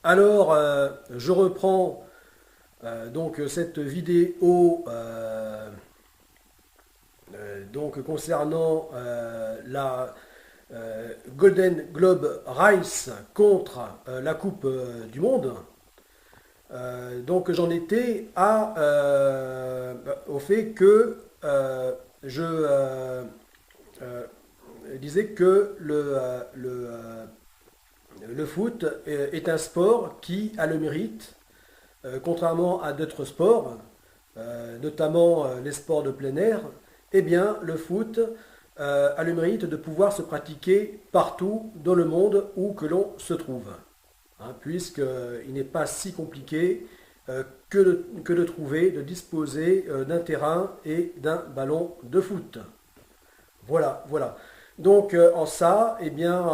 Alors, je reprends donc cette vidéo donc concernant la Golden Globe Race contre la Coupe du Monde. Donc j'en étais au fait que je disais que le foot est un sport qui a le mérite, contrairement à d'autres sports, notamment les sports de plein air, eh bien le foot a le mérite de pouvoir se pratiquer partout dans le monde où que l'on se trouve. Hein, puisqu'il n'est pas si compliqué que de trouver, de disposer d'un terrain et d'un ballon de foot. Voilà, voilà. Donc en ça, eh bien,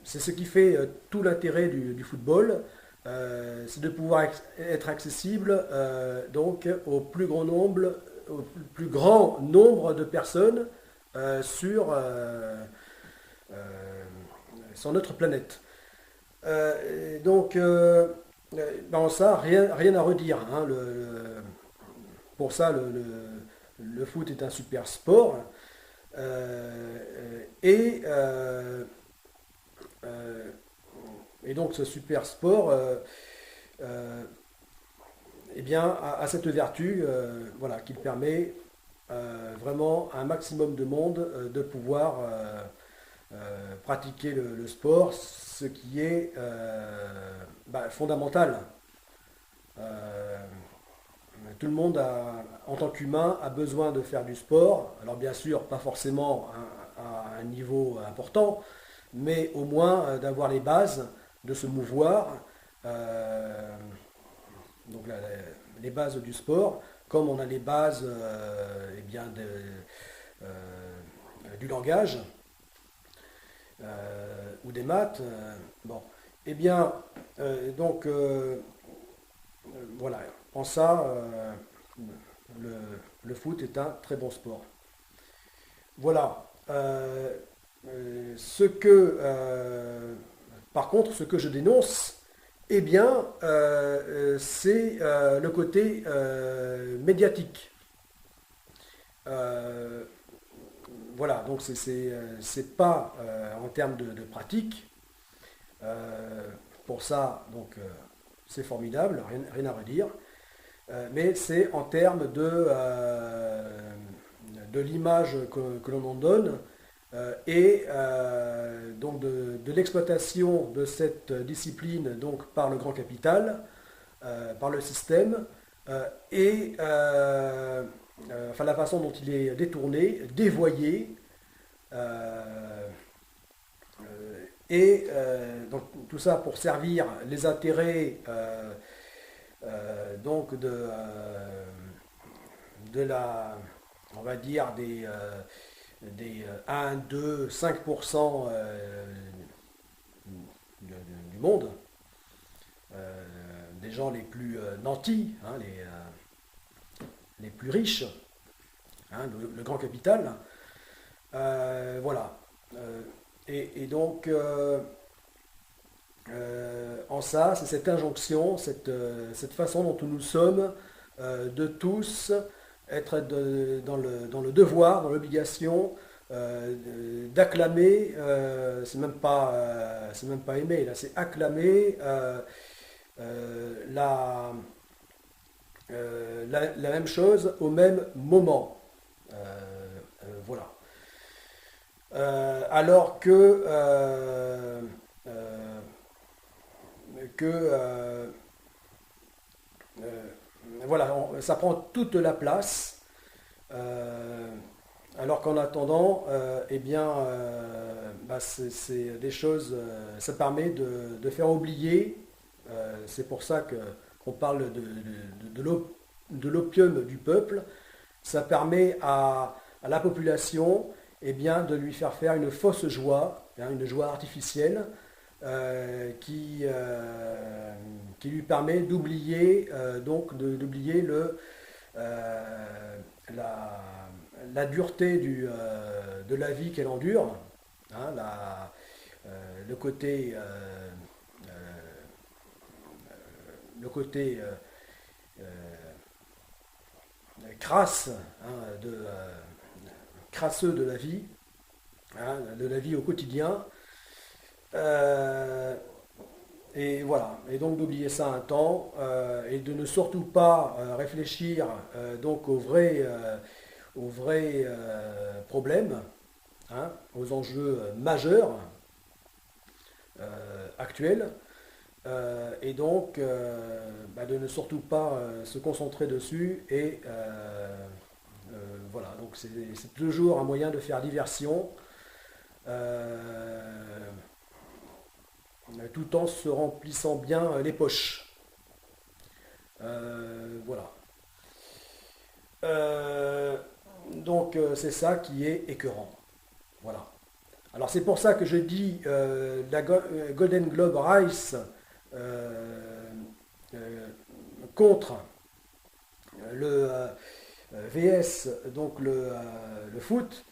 c'est ce qui fait tout l'intérêt du football, c'est de pouvoir être accessible donc au plus grand nombre de personnes euh, sur notre planète. En ça, rien à redire. Hein, pour ça, le foot est un super sport. Euh, et, euh, euh, et donc ce super sport euh, eh bien, a cette vertu voilà, qui permet vraiment à un maximum de monde de pouvoir pratiquer le sport, ce qui est fondamental. Euh, Tout le monde, en tant qu'humain, a besoin de faire du sport. Alors bien sûr, pas forcément à un niveau important, mais au moins d'avoir les bases, de se mouvoir, euh, donc les bases du sport, comme on a les bases du langage ou des maths. Bon, eh bien, donc voilà, en ça, le, le foot est un très bon sport. Voilà. Ce que, par contre, ce que je dénonce, eh bien, c'est le côté médiatique. Euh, voilà, donc c'est pas en termes de pratique. Euh, pour ça, donc c'est formidable, rien à redire. Mais c'est en termes de l'image que l'on en donne et donc de l'exploitation de cette discipline donc par le grand capital, par le système enfin la façon dont il est détourné, dévoyé donc tout ça pour servir les intérêts donc de la, on va dire des 1, 2, 5% du monde, des gens les plus nantis, hein, les plus riches, hein, le grand capital. Voilà. Euh, et donc, en ça, c'est cette injonction, cette façon dont nous sommes de tous être dans le devoir, dans l'obligation d'acclamer, c'est même pas aimer, là, c'est acclamer la même chose au même moment. Voilà. Alors euh, que euh, voilà, ça prend toute la place, euh, alors qu'en attendant, eh bien, c'est des choses, ça permet de faire oublier, c'est pour ça qu'on parle de l'opium du peuple, ça permet à la population eh bien, de lui faire une fausse joie, hein, une joie artificielle, qui lui permet d'oublier d'oublier la, la dureté de la vie qu'elle endure, hein, le côté, le côté crasse, hein, crasseux de la vie, hein, de la vie au quotidien. Euh, et voilà, et donc d'oublier ça un temps et de ne surtout pas réfléchir donc aux vrais problèmes, hein, aux enjeux majeurs actuels, et donc bah, de ne surtout pas se concentrer dessus voilà, donc c'est toujours un moyen de faire diversion euh, tout en se remplissant bien les poches. Voilà. Euh, donc c'est ça qui est écœurant. Voilà. Alors c'est pour ça que je dis Golden Globe Race euh, euh, contre le VS, donc le foot,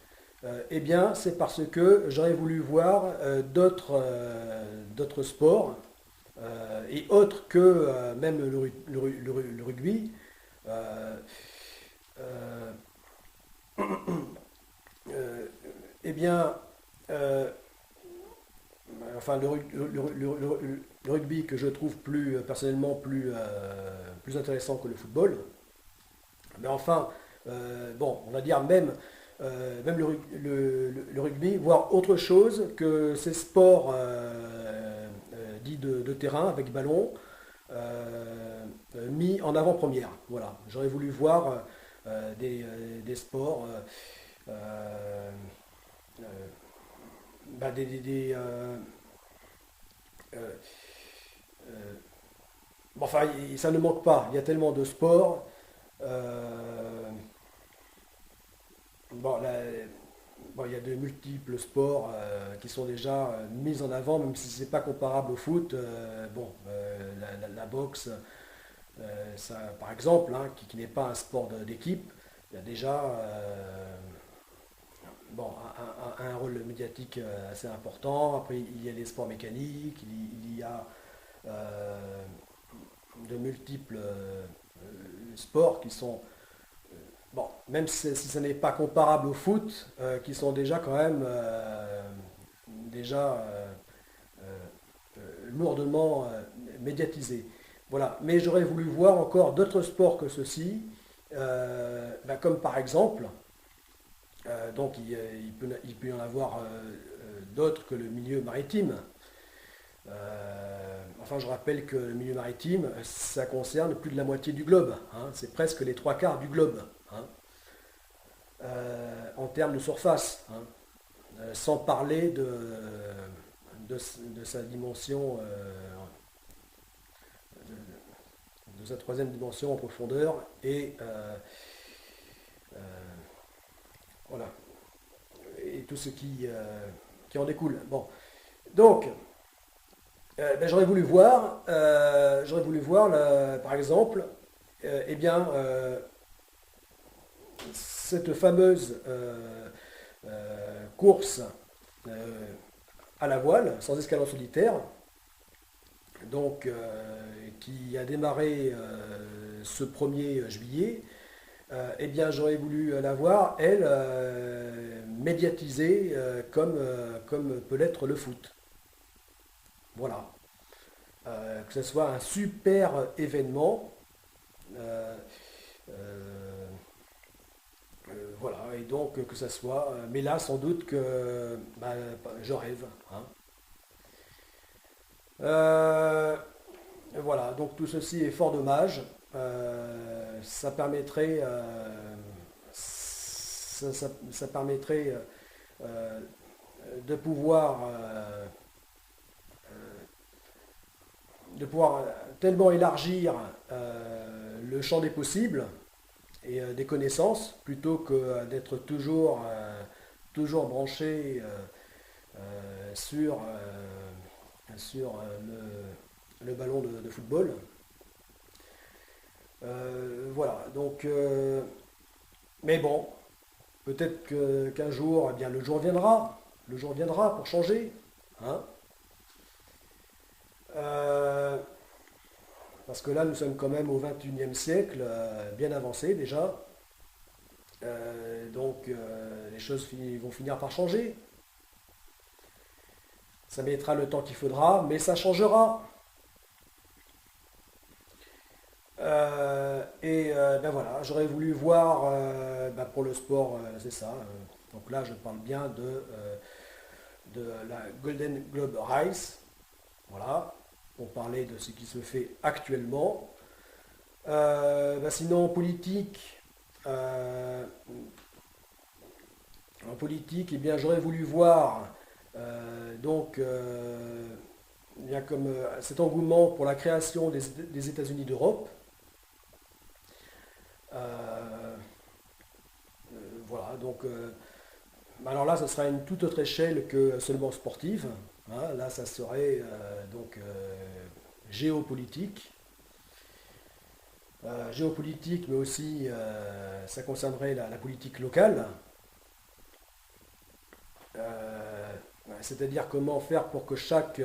eh bien c'est parce que j'aurais voulu voir d'autres sports et autres que même le rugby. euh, euh, euh, eh bien, euh, enfin le rugby que je trouve plus personnellement plus intéressant que le football. Mais enfin, bon, on va dire même le rugby, voire autre chose que ces sports dits de terrain avec ballon mis en avant-première. Voilà, j'aurais voulu voir des sports, euh, euh, bah, euh, euh, bon, enfin, ça ne manque pas. Il y a tellement de sports. Euh, bon, bon, il y a de multiples sports qui sont déjà mis en avant, même si ce n'est pas comparable au foot. Bon, la boxe, ça, par exemple, hein, qui n'est pas un sport d'équipe, il y a déjà bon, un rôle médiatique assez important. Après, il y a les sports mécaniques, il y a euh, de multiples sports qui sont, bon, même si ce n'est pas comparable au foot, qui sont déjà quand même déjà lourdement médiatisés. Voilà. Mais j'aurais voulu voir encore d'autres sports que ceux-ci, bah, comme par exemple, donc il peut y en avoir d'autres que le milieu maritime. Enfin, je rappelle que le milieu maritime, ça concerne plus de la moitié du globe, hein. C'est presque les trois quarts du globe, hein, en termes de surface, hein. Sans parler de sa dimension, de sa troisième dimension en profondeur et voilà, et tout ce qui en découle. Bon, donc ben, j'aurais voulu voir par exemple, eh bien, cette fameuse course euh, à la voile, sans escalade solitaire, donc, qui a démarré ce 1er juillet, eh bien, j'aurais voulu la voir, elle, médiatisée comme peut l'être le foot. Voilà. Que ce soit un super événement. euh, euh, voilà, et donc que ça soit. Mais là, sans doute que bah, je rêve, hein. Euh, voilà, donc tout ceci est fort dommage. Ça permettrait, ça permettrait euh, de pouvoir tellement élargir le champ des possibles et des connaissances plutôt que d'être toujours branché sur le ballon de football. Voilà, donc, mais bon, peut-être qu'un jour, eh bien, le jour viendra pour changer, hein. Euh, Parce que là, nous sommes quand même au XXIe siècle, bien avancé déjà. Les choses vont finir par changer. Ça mettra le temps qu'il faudra, mais ça changera. Ben voilà, j'aurais voulu voir ben pour le sport, c'est ça. Donc là, je parle bien de la Golden Globe Race. Voilà, pour parler de ce qui se fait actuellement. Ben sinon, euh, en politique, eh bien, j'aurais voulu voir bien comme cet engouement pour la création des États-Unis d'Europe. Euh, voilà, alors là, ça sera une toute autre échelle que seulement sportive. Hein. Là, ça serait géopolitique. Géopolitique, mais aussi ça concernerait la politique locale. Euh, C'est-à-dire comment faire pour que chaque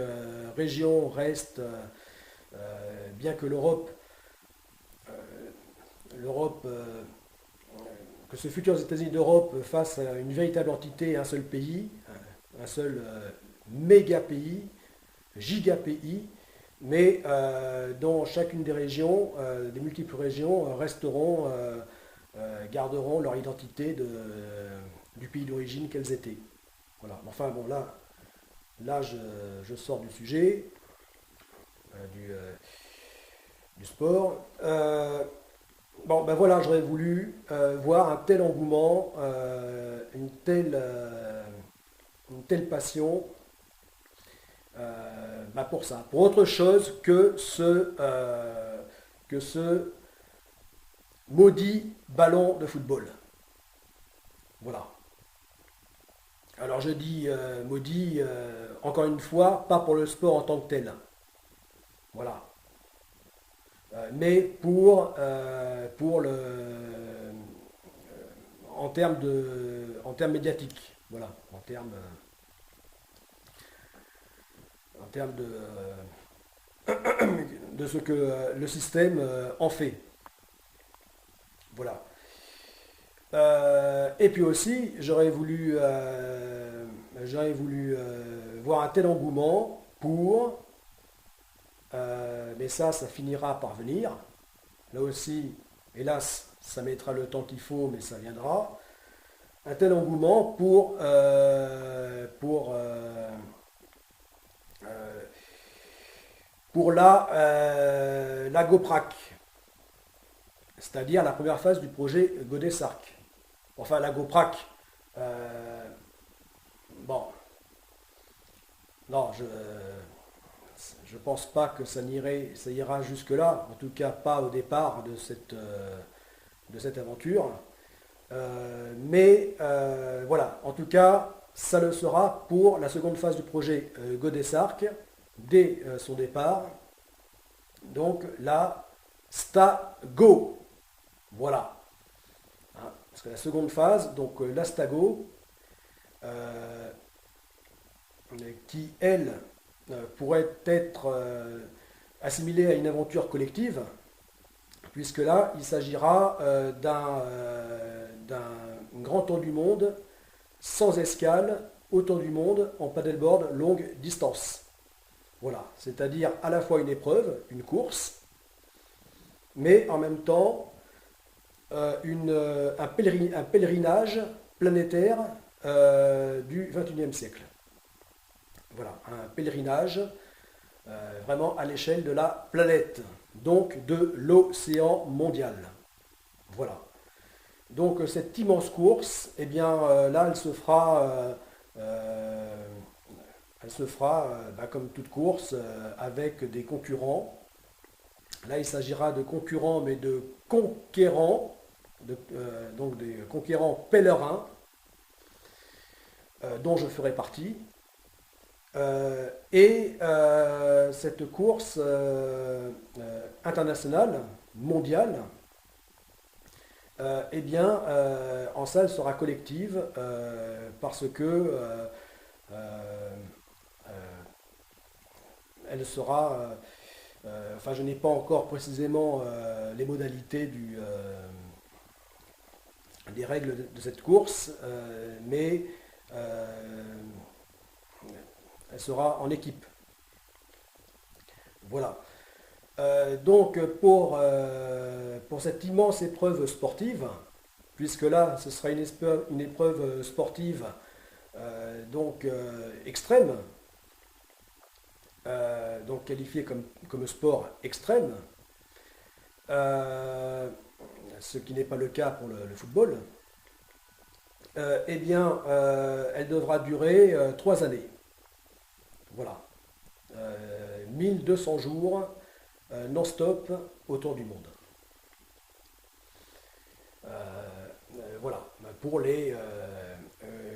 région reste, bien que l'Europe, que ce futur États-Unis d'Europe fasse une véritable entité, un seul pays, un seul méga pays, giga pays, mais dont chacune des régions, des multiples régions, garderont leur identité du pays d'origine qu'elles étaient. Voilà. Enfin bon, là je sors du sujet, euh, du, euh, du sport. Bon, ben voilà, j'aurais voulu voir un tel engouement, une telle passion ben pour ça, pour autre chose que ce maudit ballon de football. Voilà. Alors je dis maudit, encore une fois, pas pour le sport en tant que tel. Voilà. Mais en termes médiatiques. Voilà. En termes de ce que le système en fait. Voilà. Et puis aussi, j'aurais voulu voir un tel engouement mais ça finira par venir. Là aussi, hélas, ça mettra le temps qu'il faut, mais ça viendra. Un tel engouement pour la GoPrac, c'est-à-dire la première phase du projet Godessarc. Enfin, la GoPrac, euh, bon, non, je pense pas que ça ira jusque-là, en tout cas pas au départ de cette aventure. Voilà, en tout cas, ça le sera pour la seconde phase du projet Godessarc, dès son départ. Donc la Stago, voilà. Hein, parce que la seconde phase, donc l'Astago, euh, qui elle pourrait être assimilée à une aventure collective, puisque là, il s'agira d'un grand tour du monde sans escale, autour du monde en paddleboard longue distance. Voilà, c'est-à-dire à la fois une épreuve, une course, mais en même temps un pèlerinage planétaire du XXIe siècle. Voilà, un pèlerinage vraiment à l'échelle de la planète, donc de l'océan mondial. Voilà. Donc cette immense course, eh bien là, euh, elle se fera bah, comme toute course avec des concurrents. Là, il s'agira de concurrents, mais de conquérants, donc des conquérants pèlerins, dont je ferai partie. Cette course internationale, mondiale, eh bien, en salle sera collective parce que euh, elle sera, enfin je n'ai pas encore précisément les modalités des règles de cette course, mais elle sera en équipe. Voilà. Donc pour cette immense épreuve sportive, puisque là ce sera une épreuve sportive extrême, donc qualifiée comme sport extrême, ce qui n'est pas le cas pour le football, eh bien elle devra durer 3 années. Voilà. 1200 jours non-stop autour du monde. Voilà, pour les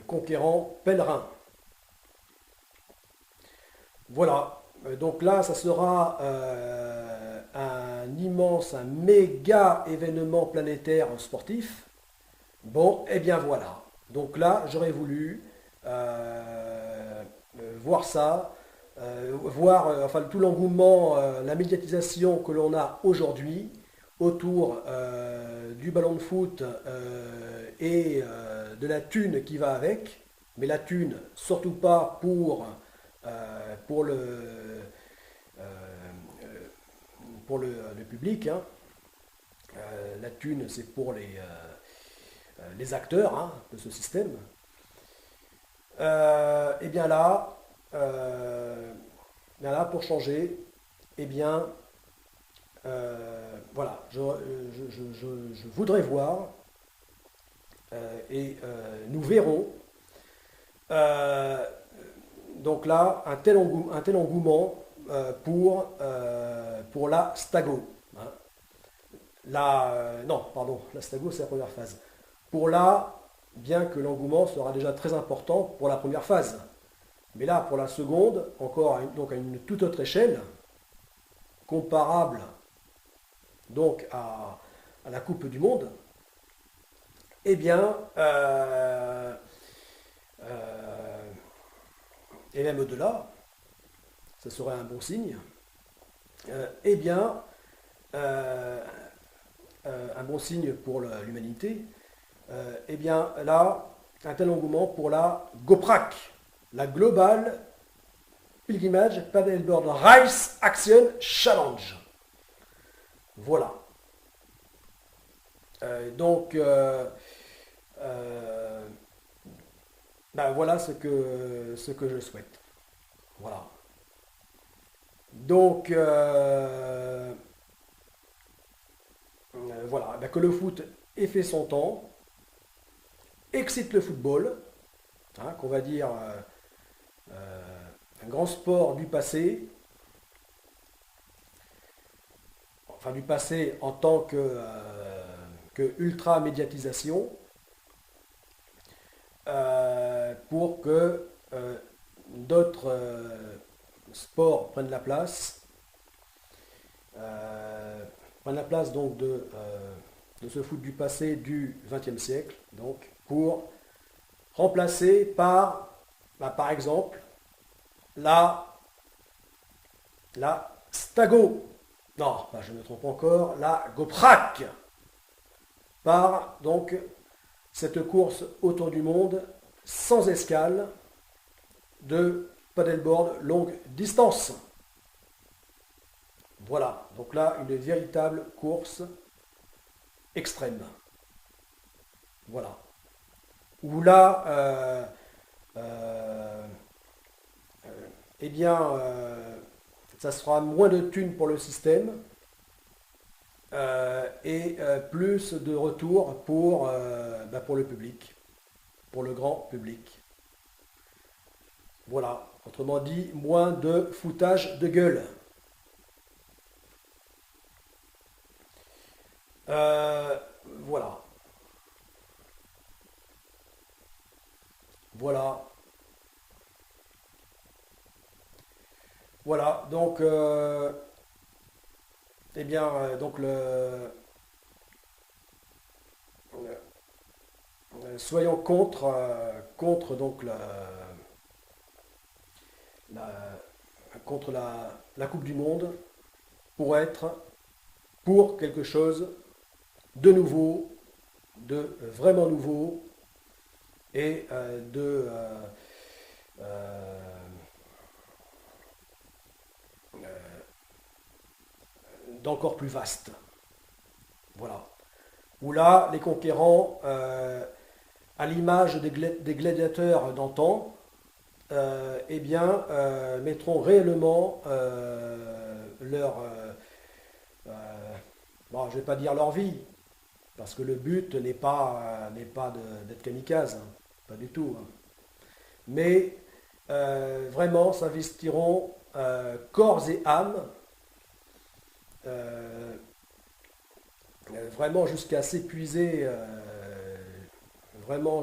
conquérants pèlerins. Voilà, donc là, ça sera un méga événement planétaire sportif. Bon, et bien voilà. Donc là, j'aurais voulu voir ça, voir enfin, tout l'engouement, la médiatisation que l'on a aujourd'hui autour du ballon de foot et de la thune qui va avec. Mais la thune, surtout pas pour le public, hein. La thune, c'est pour les acteurs, hein, de ce système. Et bien là, pour changer, eh bien, voilà, je voudrais voir nous verrons euh, donc là un tel engouement pour la Stago. Hein. Non, pardon, la Stago c'est la première phase. Pour la, bien que l'engouement sera déjà très important pour la première phase. Mais là, pour la seconde, encore donc à une toute autre échelle, comparable donc à la Coupe du Monde, eh bien, et même au-delà, ça serait un bon signe, eh bien, euh, un bon signe pour l'humanité, eh bien là, un tel engouement pour la GoPrac, la Global Pilgrimage Paddleboard Race Action Challenge. Voilà. Donc, ben voilà ce que je souhaite. Voilà. Donc, voilà, ben que le foot ait fait son temps, excite le football, hein, qu'on va dire un grand sport du passé, enfin du passé en tant que ultra médiatisation, pour que d'autres sports prennent la place donc de ce foot du passé du XXe siècle, donc pour remplacer par exemple la Stago, non, je me trompe encore, la GoPrac, par donc cette course autour du monde sans escale de paddleboard longue distance. Voilà, donc là, une véritable course extrême. Voilà. Où là, eh bien, ça sera moins de thunes pour le système et plus de retour pour le public, pour le grand public. Voilà, autrement dit, moins de foutage de gueule. Voilà, voilà, voilà. Donc, eh bien, donc soyons contre donc la, contre la Coupe du Monde pour être pour quelque chose de nouveau, de vraiment nouveau et d'encore plus vaste. Voilà. Où là, les conquérants, à l'image des gladiateurs d'antan, eh bien, mettront réellement leur, bon, je ne vais pas dire leur vie, parce que le but n'est pas, d'être kamikaze, hein, pas du tout, hein. Mais vraiment s'investiront corps et âme, euh, vraiment jusqu'à s'épuiser, vraiment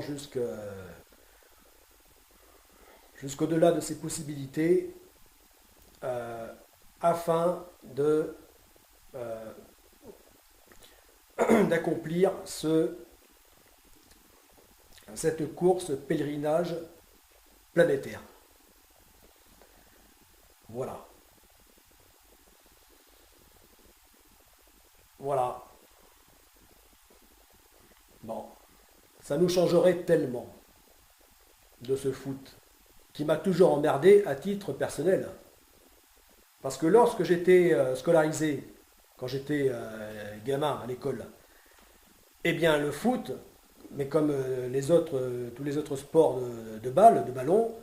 jusqu'au-delà de ses possibilités, euh, afin euh, d'accomplir cette course pèlerinage planétaire. Voilà. Voilà. Bon. Ça nous changerait tellement de ce foot qui m'a toujours emmerdé à titre personnel. Parce que lorsque j'étais scolarisé, quand j'étais gamin à l'école, eh bien le foot, mais comme tous les autres sports de balle, de ballon,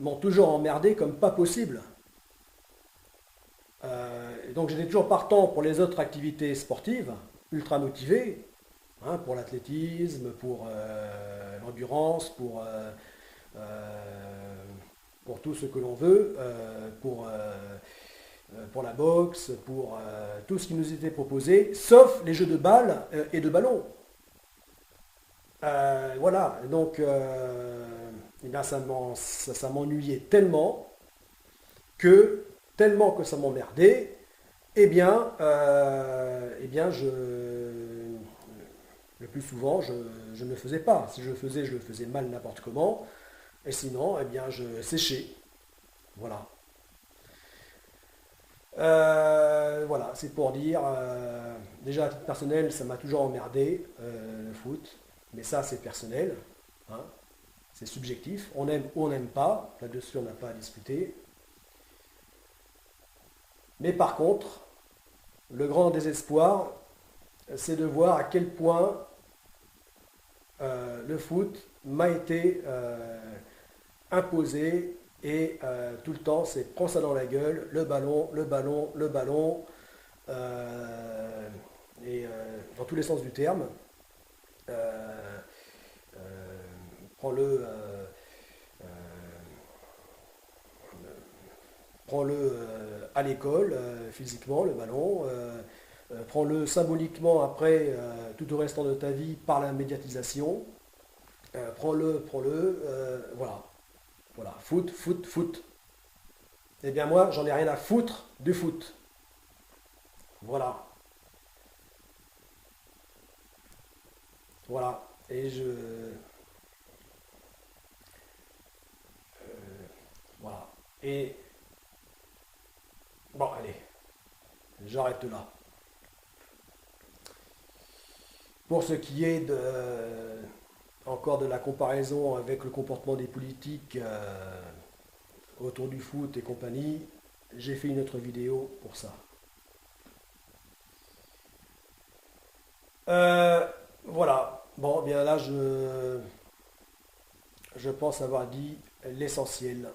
m'ont toujours emmerdé comme pas possible. Et donc j'étais toujours partant pour les autres activités sportives, ultra motivé, hein, pour l'athlétisme, pour l'endurance, pour tout ce que l'on veut, pour la boxe, pour tout ce qui nous était proposé, sauf les jeux de balle et de ballon. Voilà, donc eh bien, ça m'ennuyait que, tellement que ça m'emmerdait, eh bien le plus souvent, je ne le faisais pas. Si je le faisais, je le faisais mal n'importe comment. Et sinon, eh bien, je séchais. Voilà. Voilà, c'est pour dire, déjà à titre personnel, ça m'a toujours emmerdé, le foot. Mais ça, c'est personnel, hein. C'est subjectif. On aime ou on n'aime pas. Là-dessus, on n'a pas à discuter. Mais par contre, le grand désespoir, c'est de voir à quel point le foot m'a été imposé et tout le temps c'est prends ça dans la gueule, le ballon, le ballon, le ballon, euh, et dans tous les sens du terme. Euh, euh, prends-le prends-le à l'école, physiquement, le ballon. Prends-le symboliquement après, tout au restant de ta vie, par la médiatisation. Prends-le, voilà. Voilà, foot, foot, foot. Eh bien moi, j'en ai rien à foutre du foot. Voilà, voilà. Et voilà. Et bon, allez, j'arrête là. Pour ce qui est encore de la comparaison avec le comportement des politiques autour du foot et compagnie, j'ai fait une autre vidéo pour ça. Euh, voilà. Bon, bien là, je pense avoir dit l'essentiel.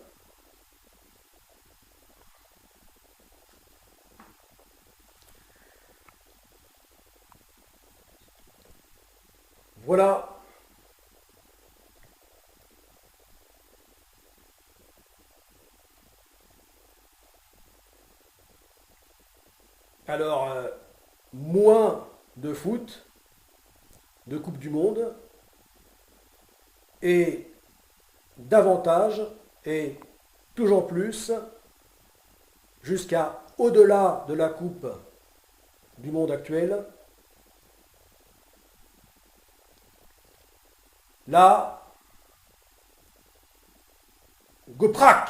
Voilà. Alors, moins de foot, de Coupe du Monde, et davantage, et toujours plus, jusqu'à au-delà de la Coupe du Monde actuelle, là, Goprak!